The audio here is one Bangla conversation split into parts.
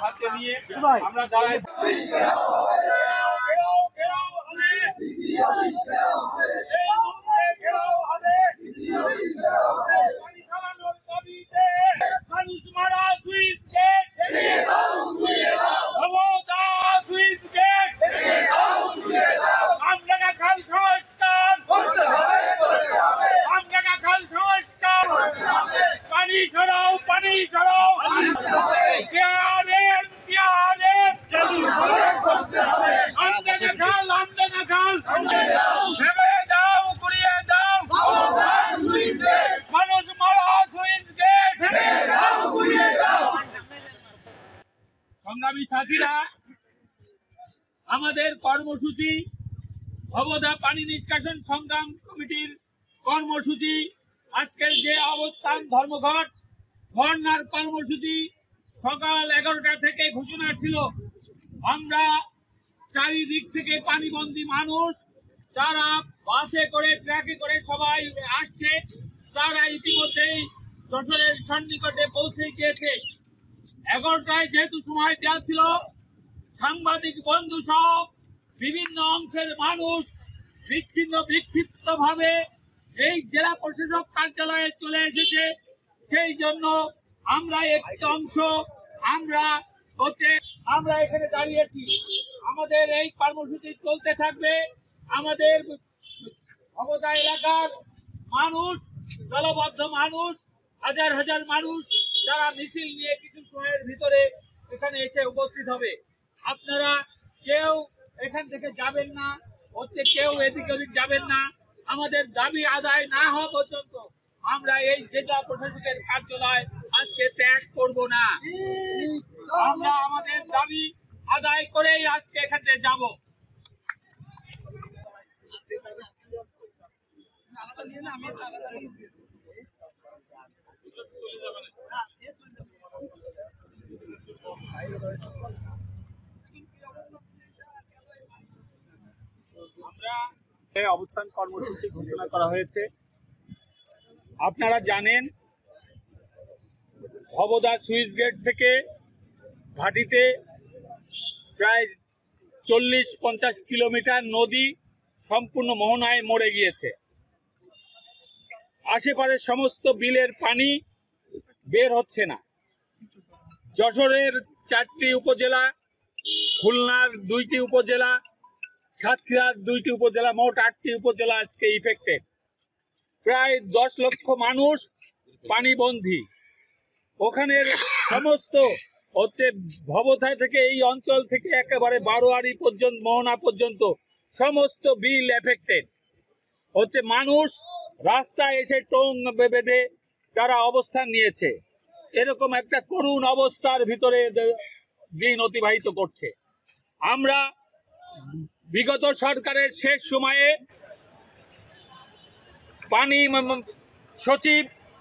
হাতে নিয়ে আমরা দাঁড়াই সংগ্রামী সাথীরা, আমাদের কর্মসূচি ভবদা পানি নিষ্কাশন সংগ্রাম কমিটির কর্মসূচি আজকের যে অবস্থান ধর্মঘট ধর্নার কর্মসূচি সকাল 11টা থেকে ঘোষণা ছিল। আমরা চারিদিক থেকে পানিবন্দী মানুষ যারা বাসে করে ট্রাকে করে সবাই আসছে, তারা ইতিমধ্যেই যশোরের সন্নিকটে পৌঁছে গিয়েছে। 11টায় যেহেতু সময় দেওয়া ছিল, সাংবাদিক বন্ধু সহ বিভিন্ন অংশের মানুষ বিচ্ছিন্ন বিক্ষিপ্ত ভাবে এই জেলা প্রশাসক কার্যালয়ে চলে এসেছে। সেই জন্য আমরা একটি অংশ আমরা এখানে দাঁড়িয়েছি। আমাদের এই কর্মসূচি চলতে থাকবে। আমাদের ভবদা এলাকার মানুষ, দলবদ্ধ মানুষ, হাজার হাজার মানুষ যারা মিছিল নিয়ে কিছু সময়ের ভিতরে এখানে এসে উপস্থিত হবে। আপনারা কেউ এখান থেকে যাবেন না, কেউ এদিক ওদিক যাবেন না। আমাদের দাবি আদায় না হওয়া পর্যন্ত আমরা এই জেলা প্রশাসকের কার্যালয় আজকে ত্যাগ করব না। আমরা আমাদের দাবি আদায় করেই আজকে এখান থেকে যাব। অবস্থান কর্মসূচি ঘোষণা করা হয়েছে। আপনারা জানেন, ভবদা সুইচ গেট থেকে ঘাটিতে প্রায় 40-50 কিলোমিটার নদী সম্পূর্ণ মোহনায় মরে গিয়েছে। আশেপাশের সমস্ত বিলের পানি বের হচ্ছে না। যশোরের 4টি উপজেলা, খুলনার 2টি উপজেলা, সাতক্ষীরার 2টি উপজেলা, মোট 8টি উপজেলা আজকে ইফেক্টেড। প্রায় 10 লক্ষ মানুষ পানিবন্দী। ওখানের সমস্ত ভবদা থেকে এই অঞ্চল থেকে একেবারে বারোয়ারি পর্যন্ত, মোহনা পর্যন্ত সমস্ত বিল এফেক্টেড। মানুষ রাস্তায় এসে টোং বেঁধে তারা অবস্থান নিয়েছে। এরকম একটা করুণ অবস্থার ভিতরে দিন অতিবাহিত করছে। আমরা বিগত সরকারের শেষ সময়ে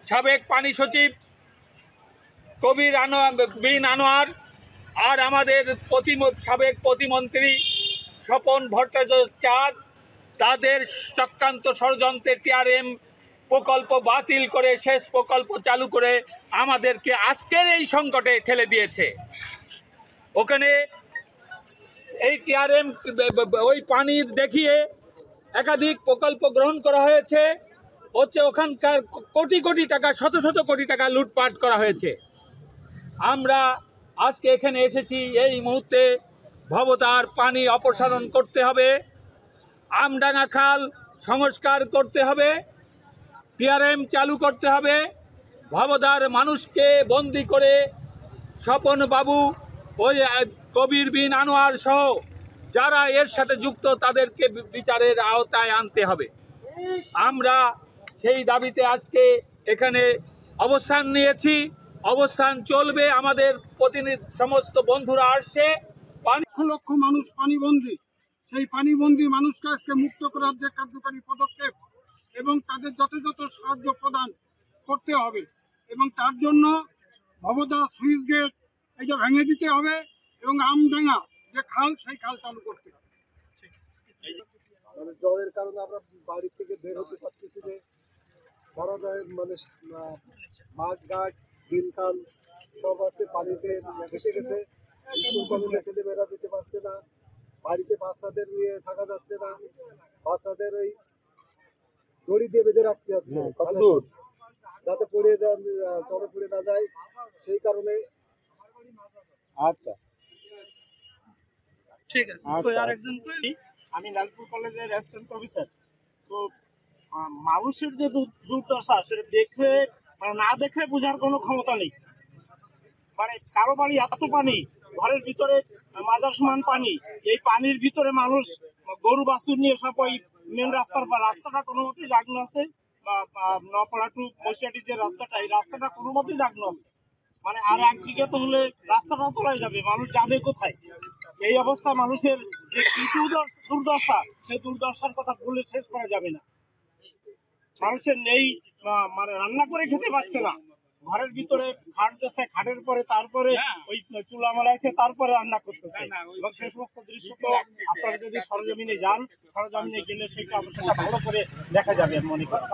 সাবেক পানি সচিব কবির বিন আনোয়ার আর আমাদের সাবেক প্রতিমন্ত্রী স্বপন ভট্টাচার্য তাদের চক্রান্ত ষড়যন্ত্রে টিআরএম প্রকল্প বাতিল করে শেষ প্রকল্প চালু করে আমাদেরকে আজকের এই সংকটে ঠেলে দিয়েছে। ওখানে এই টিআরএম ওই পানির দেখিয়ে একাধিক প্রকল্প গ্রহণ করা হয়েছে। ওখানকার কোটি কোটি টাকা, শত শত কোটি টাকা লুটপাট করা হয়েছে। আমরা আজকে এখানে এসেছি, এই মুহূর্তে ভবদার পানি অপসারণ করতে হবে, আমডাঙ্গা খাল সংস্কার করতে হবে, টিআরএম চালু করতে হবে। ভবদার মানুষকে বন্দি করে স্বপন বাবু, ওই কবির বিন আনোয়ার সহ যারা এর সাথে যুক্ত তাদেরকে বিচারের আওতায় আনতে হবে। আমরা সেই দাবিতে আজকে এখানে অবস্থান নিয়েছি, অবস্থান চলবে। আমাদের প্রতিনিধি সমস্ত বন্ধুরা আসছে। লক্ষ লক্ষ মানুষ পানিবন্দী, সেই পানিবন্দী মানুষকে আজকে মুক্ত করার যে কার্যকারী পদক্ষেপ এবং তাদের যথাযথ সাহায্য প্রদান করতে হবে এবং তার জন্য ভবদা সুইচ গেট এটা ভেঙে দিতে হবে এবং আমডাঙ্গা যে খাল সেই খাল চালু করতে হবে। মানে জলের কারণে আমরা বাড়ি থেকে বের হতে পারতেছি না। বড় মানে মাঠ ঘাট বিল খাল সব আছে পানিতে ভেসে গেছে। স্কুল কলেজে ছেলেমেয়েরা যেতে পারছে না, বাড়িতে বাচ্চাদের নিয়ে থাকা যাচ্ছে না, বাচ্চাদের ওই দড়ি দিয়ে বেঁধে রাখতে হচ্ছে যাতে পড়ে জলে পড়ে না যায়, সেই কারণে। আচ্ছা ঠিক আছে, আমি লালপুর কলেজের অ্যাসিস্ট্যান্ট প্রফেসর। তো মানুষের যে দুর্দশা সেটা দেখলে মানে না দেখলে বোঝার কোনো ক্ষমতা নেই। মানে কারো বাড়ি এত পানি, ঘরের ভিতরে মাজার সমান পানি, এই পানির ভিতরে মানুষ গরু বাছুর নিয়ে সব ওই মেন রাস্তার পর রাস্তাটা কোনো মতেই জাগ্ন আছে, বা নপাড়া টু বসিয়াটি যে রাস্তাটা, এই রাস্তাটা কোনো মতেই জাগ্ন আছে। মানে আর একদিকে তো হলে রাস্তাটাও তোলাই যাবে, মানুষ যাবে কোথায়? এই অবস্থা মানুষের যে কি দুর্দশা, সেই দুর্দশার কথা বলে শেষ করা যাবে না। মানুষের নেই মানে রান্না করে খেতে পারছে না, ঘরের ভিতরে খাট দিচ্ছে, খাটের পরে তারপরে ওই চুলা মালাইছে, তারপরে রান্না করতেছে। এবং সেই সমস্ত দৃশ্য তো আপনারা যদি সরজমিনে যান, সরজমিনে গেলে সেটা ভালো করে দেখা যাবে মনে করি।